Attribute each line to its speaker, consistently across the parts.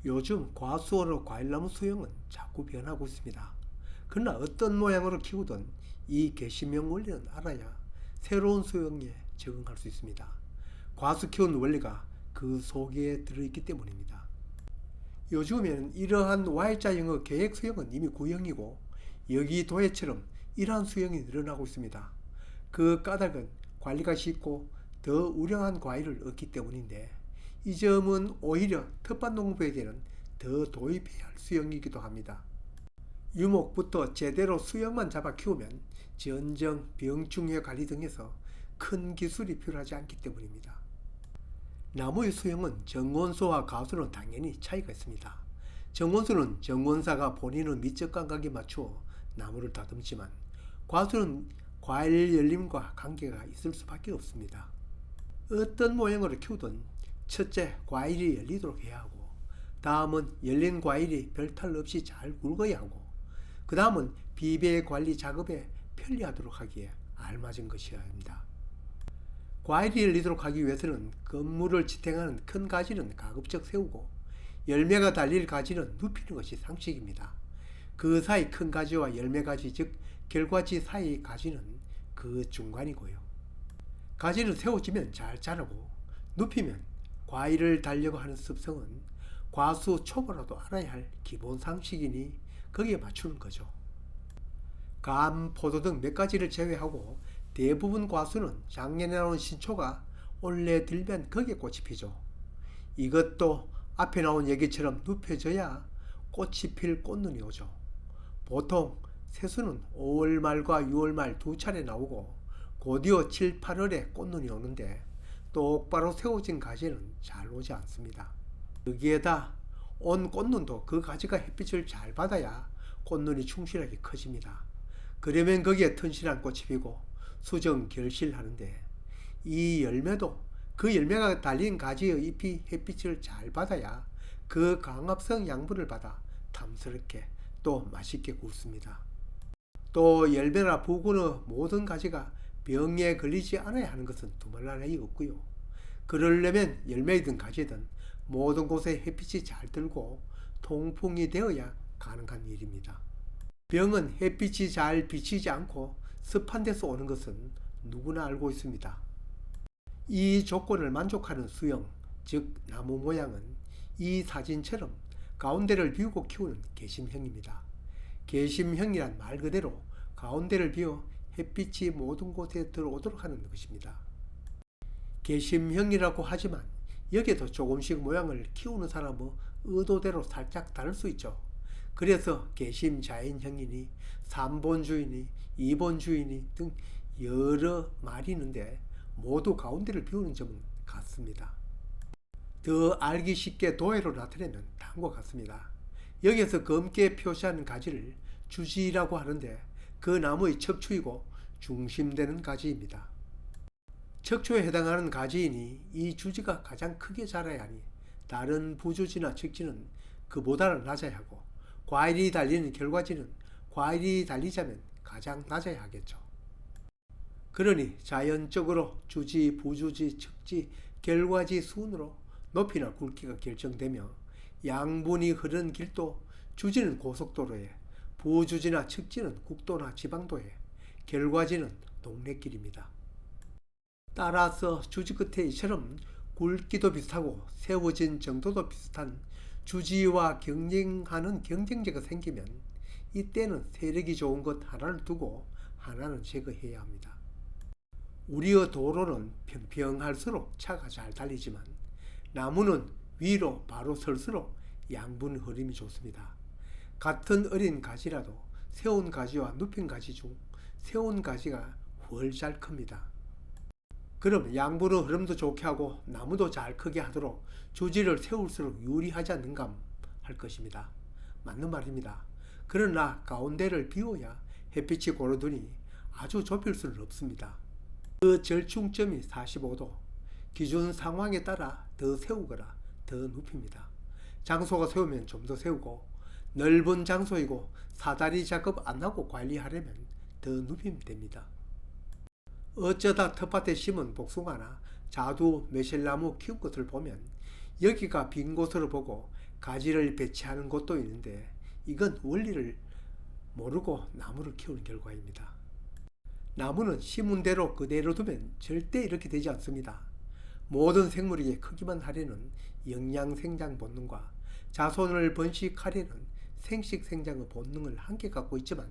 Speaker 1: 요즘 과수원의 과일나무 수영은 자꾸 변하고 있습니다. 그러나 어떤 모양으로 키우든 이 개심형 원리는 알아야 새로운 수영에 적응할 수 있습니다. 과수 키우는 원리가 그 속에 들어있기 때문입니다. 요즘에는 이러한 Y자형의 계획 수영은 이미 구형이고 여기 도해처럼 이러한 수영이 늘어나고 있습니다. 그 까닭은 관리가 쉽고 더 우량한 과일을 얻기 때문인데 이 점은 오히려 텃밭농부에게는 더 도입해야 할 수영이기도 합니다. 유목부터 제대로 수영만 잡아 키우면 전정, 병충해 관리 등에서 큰 기술이 필요하지 않기 때문입니다. 나무의 수영은 정원수와 가수는 당연히 차이가 있습니다. 정원수는 정원사가 본인의 미적 감각에 맞추어 나무를 다듬지만 과수는 과일 열림과 관계가 있을 수밖에 없습니다. 어떤 모양으로 키우든 첫째 과일이 열리도록 해야 하고 다음은 열린 과일이 별탈 없이 잘 굵어야 하고 그 다음은 비배 관리 작업에 편리하도록 하기에 알맞은 것이어야 합니다. 과일이 열리도록 하기 위해서는 건물을 지탱하는 큰 가지는 가급적 세우고 열매가 달릴 가지는 눕히는 것이 상식입니다. 그 사이 큰 가지와 열매 가지 즉 결과지 사이 가지는 그 중간이고요. 가지는 세워지면 잘 자라고 눕히면 과일을 달려고 하는 습성은 과수 초보라도 알아야 할 기본 상식이니 거기에 맞추는 거죠. 감, 포도 등 몇 가지를 제외하고 대부분 과수는 작년에 나온 신초가 올해 들면 거기에 꽃이 피죠. 이것도 앞에 나온 얘기처럼 눕혀져야 꽃이 필 꽃눈이 오죠. 보통 새수는 5월 말과 6월 말 두 차례 나오고 곧이어 7, 8월에 꽃눈이 오는데 똑바로 세워진 가지는 잘 오지 않습니다. 여기에다 온 꽃눈도 그 가지가 햇빛을 잘 받아야 꽃눈이 충실하게 커집니다. 그러면 거기에 튼실한 꽃이 피고 수정 결실하는데 이 열매도 그 열매가 달린 가지의 잎이 햇빛을 잘 받아야 그 강합성 양분을 받아 탐스럽게 또 맛있게 굵습니다. 또 열매나 부근의 모든 가지가 병에 걸리지 않아야 하는 것은 두말할 나위 없고요. 그러려면 열매이든 가지든 모든 곳에 햇빛이 잘 들고 통풍이 되어야 가능한 일입니다. 병은 햇빛이 잘 비치지 않고 습한 데서 오는 것은 누구나 알고 있습니다. 이 조건을 만족하는 수영, 즉 나무 모양은 이 사진처럼 가운데를 비우고 키우는 개심형입니다. 개심형이란 말 그대로 가운데를 비워 햇빛이 모든 곳에 들어오도록 하는 것입니다. 개심형이라고 하지만 여기에도 조금씩 모양을 키우는 사람의 의도대로 살짝 다를 수 있죠. 그래서 개심자연형이니 3본 주인이 2본 주인이 등 여러 말이 있는데 모두 가운데를 비우는 점은 같습니다. 더 알기 쉽게 도해로 나타내면 다음과 같습니다. 여기에서 검게 표시하는 가지를 주지라고 하는데 그 나무의 척추이고 중심되는 가지입니다. 척추에 해당하는 가지이니 이 주지가 가장 크게 자라야 하니 다른 부주지나 척지는 그보다는 낮아야 하고 과일이 달리는 결과지는 과일이 달리자면 가장 낮아야 하겠죠. 그러니 자연적으로 주지, 부주지, 척지, 결과지 순으로 높이나 굵기가 결정되며 양분이 흐르는 길도 주지는 고속도로에, 부주지나 척지는 국도나 지방도에, 결과지는 동네길입니다. 따라서 주지 끝에 이처럼 굵기도 비슷하고 세워진 정도도 비슷한 주지와 경쟁하는 경쟁자가 생기면 이때는 세력이 좋은 것 하나를 두고 하나는 제거해야 합니다. 우리의 도로는 평평할수록 차가 잘 달리지만 나무는 위로 바로 설수록 양분 흐름이 좋습니다. 같은 어린 가지라도 세운 가지와 눕힌 가지 중 세운 가지가 훨씬 큽니다. 그럼 양분의 흐름도 좋게 하고 나무도 잘 크게 하도록 주지를 세울수록 유리하지 않는가 할 것입니다. 맞는 말입니다. 그러나 가운데를 비워야 햇빛이 고르더니 아주 좁힐 수는 없습니다. 그 절충점이 45도, 기준 상황에 따라 더 세우거나 더 눕힙니다. 장소가 세우면 좀 더 세우고 넓은 장소이고 사다리 작업 안 하고 관리하려면 더 눕히면 됩니다. 어쩌다 텃밭에 심은 복숭아나 자두, 매실나무 키운 것을 보면 여기가 빈 곳으로 보고 가지를 배치하는 곳도 있는데 이건 원리를 모르고 나무를 키우는 결과입니다. 나무는 심은 대로 그대로 두면 절대 이렇게 되지 않습니다. 모든 생물에게 크기만 하려는 영양생장 본능과 자손을 번식하려는 생식생장의 본능을 함께 갖고 있지만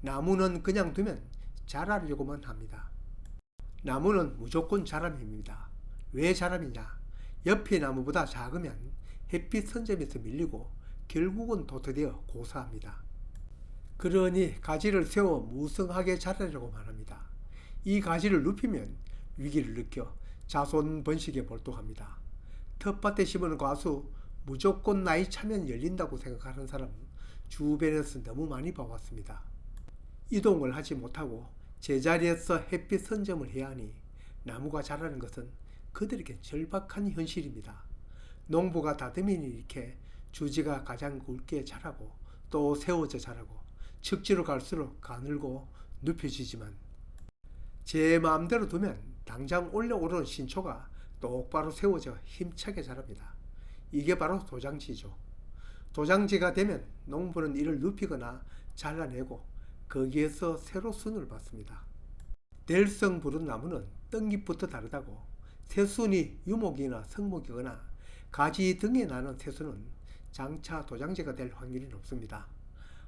Speaker 1: 나무는 그냥 두면 자라려고만 합니다. 나무는 무조건 자람입니다. 왜 자람이냐? 옆의 나무보다 작으면 햇빛 선점에서 밀리고 결국은 도태되어 고사합니다. 그러니 가지를 세워 무성하게 자라려고만 합니다. 이 가지를 눕히면 위기를 느껴 자손 번식에 몰두합니다. 텃밭에 심은 과수 무조건 나이 차면 열린다고 생각하는 사람 주변에서 너무 많이 봐왔습니다. 이동을 하지 못하고 제자리에서 햇빛 선점을 해야 하니 나무가 자라는 것은 그들에게 절박한 현실입니다. 농부가 다듬이니 이렇게 주지가 가장 굵게 자라고 또 세워져 자라고 측지로 갈수록 가늘고 눕혀지지만 제 마음대로 두면 당장 올라오르는 신초가 똑바로 세워져 힘차게 자랍니다. 이게 바로 도장지죠. 도장지가 되면 농부는 이를 눕히거나 잘라내고 거기에서 새로 순을 받습니다. 될성 부른 나무는 떡잎부터 다르다고 새순이 유목이나 성목이거나 가지 등에 나는 새순은 장차 도장지가 될 확률이 높습니다.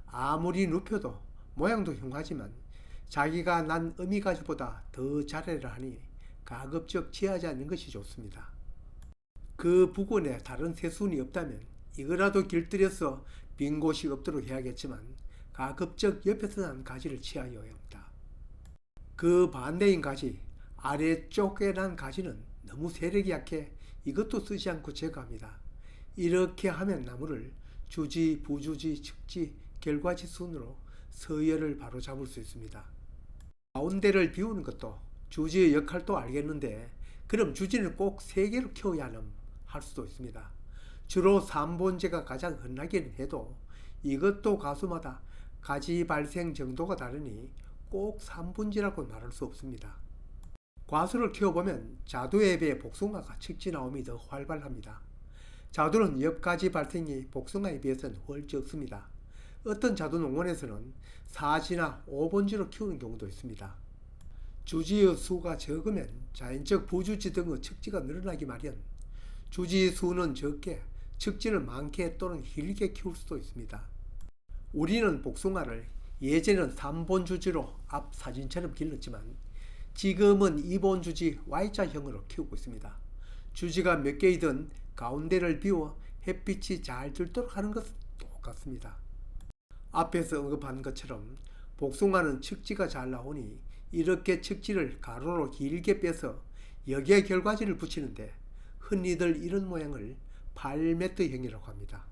Speaker 1: 아무리 눕혀도 모양도 흉하지만 자기가 난 어미가지보다 더 잘해라 하니 가급적 취하지 않는 것이 좋습니다. 그 부근에 다른 새순이 없다면 이거라도 길들여서 빈 곳이 없도록 해야겠지만 가급적 옆에서 난 가지를 취하여야 합니다. 그 반대인 가지, 아래쪽에 난 가지는 너무 세력이 약해 이것도 쓰지 않고 제거합니다. 이렇게 하면 나무를 주지, 부주지, 측지, 결과지 순으로 서열을 바로 잡을 수 있습니다. 가운데를 비우는 것도 주지의 역할도 알겠는데 그럼 주지는 꼭 3개로 키워야 할 수도 있습니다. 주로 3본제가 가장 흔하긴 해도 이것도 가수마다 가지 발생 정도가 다르니 꼭 3분지라고 말할 수 없습니다. 과수를 키워보면 자두에 비해 복숭아가 측지 나옴이 더 활발합니다. 자두는 엽가지 발생이 복숭아에 비해서는 훨 적습니다. 어떤 자두 농원에서는 4지나 5번지로 키우는 경우도 있습니다. 주지의 수가 적으면 자연적 부주지 등의 측지가 늘어나기 마련. 주지 수는 적게, 측지는 많게 또는 길게 키울 수도 있습니다. 우리는 복숭아를 예전에는 3본 주지로 앞 사진처럼 길렀지만 지금은 2본 주지 Y자형으로 키우고 있습니다. 주지가 몇 개이든 가운데를 비워 햇빛이 잘 들도록 하는 것은 똑같습니다. 앞에서 언급한 것처럼 복숭아는 측지가 잘 나오니 이렇게 측지를 가로로 길게 빼서 여기에 결과지를 붙이는데 흔히들 이런 모양을 팔매트형이라고 합니다.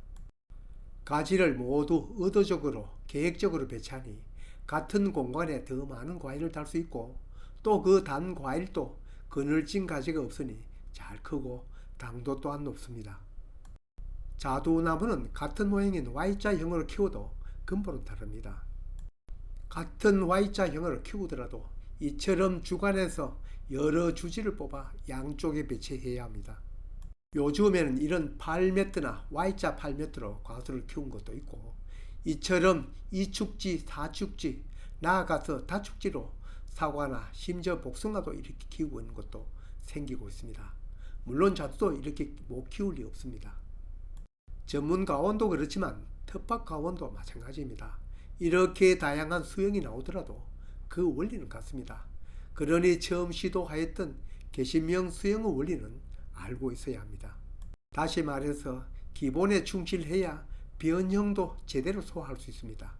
Speaker 1: 가지를 모두 의도적으로 계획적으로 배치하니 같은 공간에 더 많은 과일을 달 수 있고 또 그 단 과일도 그늘진 가지가 없으니 잘 크고 당도 또한 높습니다. 자두나무는 같은 모양인 Y자형으로 키워도 근본은 다릅니다. 같은 Y자형으로 키우더라도 이처럼 주관에서 여러 주지를 뽑아 양쪽에 배치해야 합니다. 요즘에는 이런 팔매트나 Y자 팔매트로 과수를 키운 것도 있고 이처럼 2축지, 4축지, 나아가서 다축지로 사과나 심지어 복숭아도 이렇게 키우고 있는 것도 생기고 있습니다. 물론 자두도 이렇게 못 키울 리 없습니다. 전문 가원도 그렇지만 텃밭 가원도 마찬가지입니다. 이렇게 다양한 수형이 나오더라도 그 원리는 같습니다. 그러니 처음 시도하였던 개신명 수형의 원리는 알고 있어야 합니다. 다시 말해서 기본에 충실해야 변형도 제대로 소화할 수 있습니다.